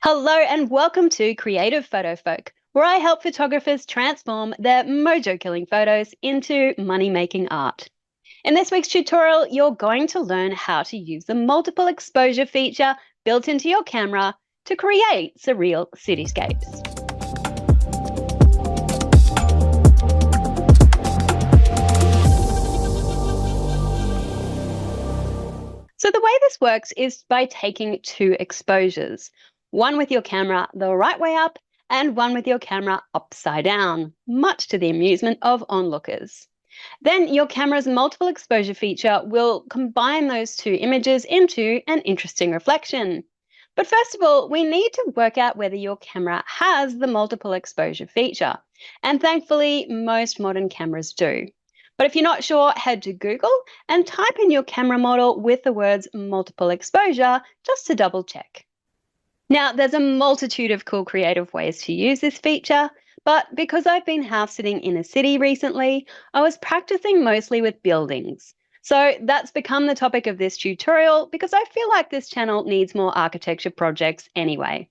Hello and welcome to Creative Photo Folk, where I help photographers transform their mojo-killing photos into money-making art. In this week's tutorial, you're going to learn how to use the multiple exposure feature built into your camera to create surreal cityscapes. So the way this works is by taking two exposures, one with your camera the right way up and one with your camera upside down, much to the amusement of onlookers. Then your camera's multiple exposure feature will combine those two images into an interesting reflection. But first of all, we need to work out whether your camera has the multiple exposure feature. And thankfully, most modern cameras do. But if you're not sure, head to Google and type in your camera model with the words multiple exposure just to double check. Now, there's a multitude of cool creative ways to use this feature, but because I've been house sitting in a city recently, I was practicing mostly with buildings. So that's become the topic of this tutorial because I feel like this channel needs more architecture projects anyway.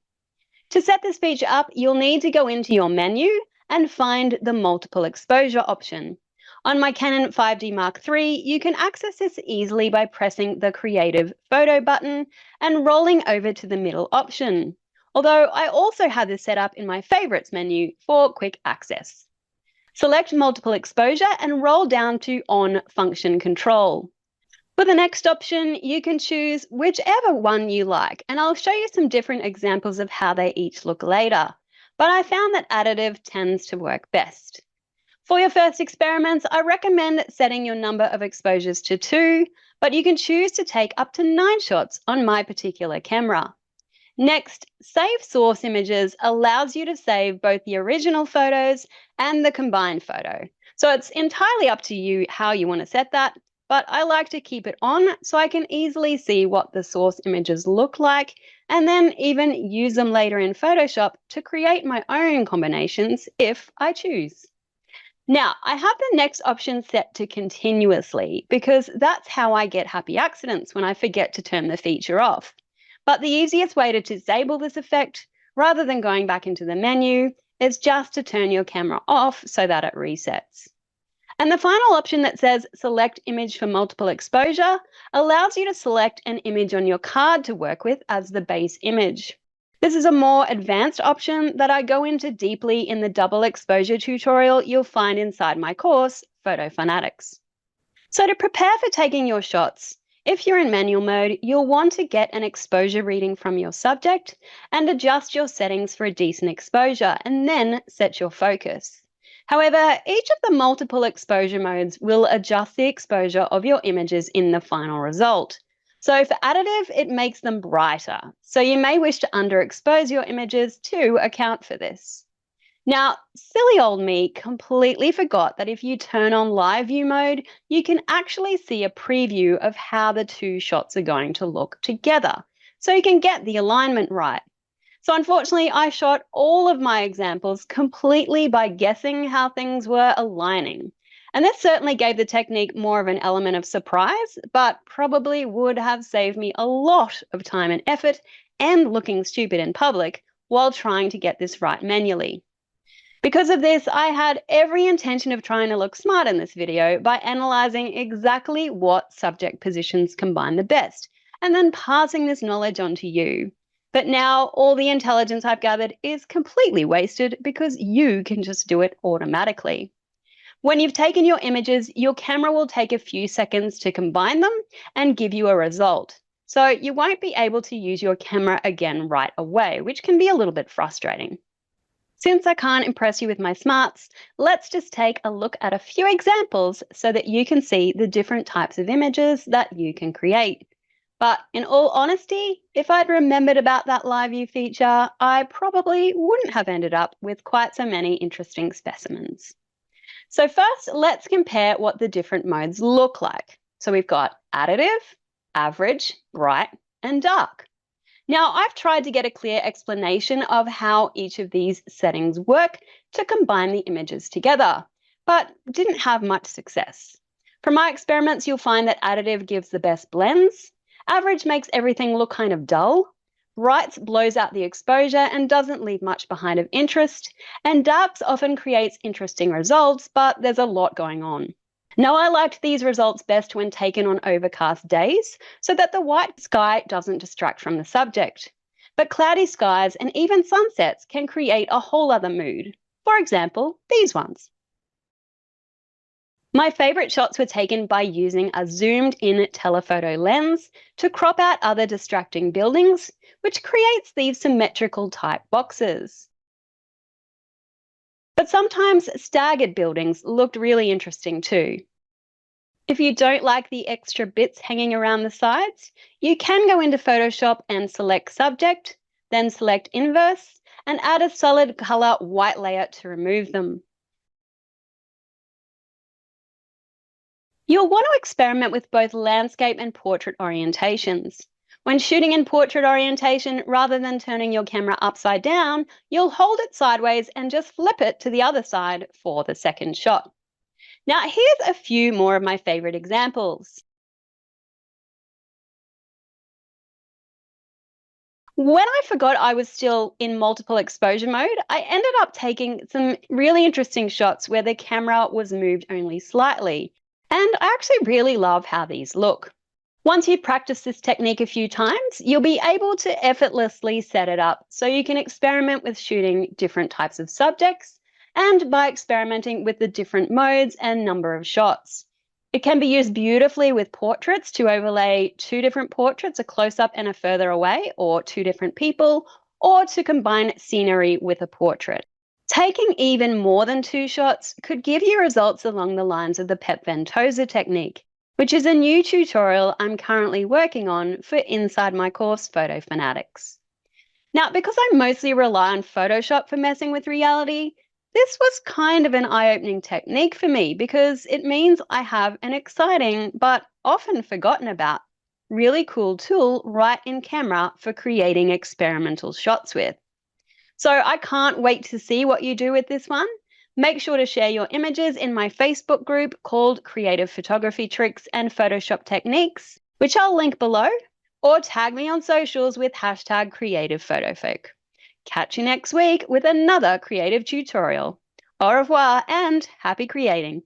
To set this feature up, you'll need to go into your menu and find the multiple exposure option. On my Canon 5D Mark III, you can access this easily by pressing the Creative Photo button and rolling over to the middle option. Although I also have this set up in my Favorites menu for quick access. Select Multiple Exposure and roll down to On Function Control. For the next option, you can choose whichever one you like, and I'll show you some different examples of how they each look later. But I found that additive tends to work best. For your first experiments, I recommend setting your number of exposures to 2, but you can choose to take up to 9 shots on my particular camera. Next, Save Source Images allows you to save both the original photos and the combined photo. So it's entirely up to you how you want to set that, but I like to keep it on so I can easily see what the source images look like and then even use them later in Photoshop to create my own combinations if I choose. Now, I have the next option set to continuously because that's how I get happy accidents when I forget to turn the feature off. But the easiest way to disable this effect, rather than going back into the menu, is just to turn your camera off so that it resets. And the final option that says Select Image for Multiple Exposure allows you to select an image on your card to work with as the base image. This is a more advanced option that I go into deeply in the double exposure tutorial you'll find inside my course, Photo Fanatics. So to prepare for taking your shots, if you're in manual mode, you'll want to get an exposure reading from your subject and adjust your settings for a decent exposure and then set your focus. However, each of the multiple exposure modes will adjust the exposure of your images in the final result. So for additive, it makes them brighter. So you may wish to underexpose your images to account for this. Now, silly old me completely forgot that if you turn on live view mode, you can actually see a preview of how the two shots are going to look together. So you can get the alignment right. So unfortunately, I shot all of my examples completely by guessing how things were aligning. And this certainly gave the technique more of an element of surprise, but probably would have saved me a lot of time and effort and looking stupid in public while trying to get this right manually. Because of this, I had every intention of trying to look smart in this video by analysing exactly what subject positions combine the best, and then passing this knowledge on to you. But now all the intelligence I've gathered is completely wasted because you can just do it automatically. When you've taken your images, your camera will take a few seconds to combine them and give you a result. So you won't be able to use your camera again right away, which can be a little bit frustrating. Since I can't impress you with my smarts, let's just take a look at a few examples so that you can see the different types of images that you can create. But in all honesty, if I'd remembered about that live view feature, I probably wouldn't have ended up with quite so many interesting specimens. So first, let's compare what the different modes look like. So we've got additive, average, bright, and dark. Now, I've tried to get a clear explanation of how each of these settings work to combine the images together, but didn't have much success. From my experiments, you'll find that additive gives the best blends, average makes everything look kind of dull, Brights blows out the exposure and doesn't leave much behind of interest, and darks often creates interesting results, but there's a lot going on. Now, I liked these results best when taken on overcast days, so that the white sky doesn't distract from the subject. But cloudy skies and even sunsets can create a whole other mood. For example, these ones. My favourite shots were taken by using a zoomed-in telephoto lens to crop out other distracting buildings, which creates these symmetrical type boxes. But sometimes staggered buildings looked really interesting too. If you don't like the extra bits hanging around the sides, you can go into Photoshop and select Subject, then select Inverse, and add a solid colour white layer to remove them. You'll want to experiment with both landscape and portrait orientations. When shooting in portrait orientation, rather than turning your camera upside down, you'll hold it sideways and just flip it to the other side for the second shot. Now, here's a few more of my favourite examples. When I forgot I was still in multiple exposure mode, I ended up taking some really interesting shots where the camera was moved only slightly. And I actually really love how these look. Once you practice this technique a few times, you'll be able to effortlessly set it up so you can experiment with shooting different types of subjects and by experimenting with the different modes and number of shots. It can be used beautifully with portraits to overlay two different portraits, a close-up and a further away, or two different people, or to combine scenery with a portrait. Taking even more than two shots could give you results along the lines of the Pep Ventosa technique, which is a new tutorial I'm currently working on for inside my course, Photo Fanatics. Now, because I mostly rely on Photoshop for messing with reality, this was kind of an eye-opening technique for me because it means I have an exciting but often forgotten about really cool tool right in camera for creating experimental shots with. So I can't wait to see what you do with this one. Make sure to share your images in my Facebook group called Creative Photography Tricks and Photoshop Techniques, which I'll link below, or tag me on socials with hashtag #CreativePhotofolk. Catch you next week with another creative tutorial. Au revoir and happy creating!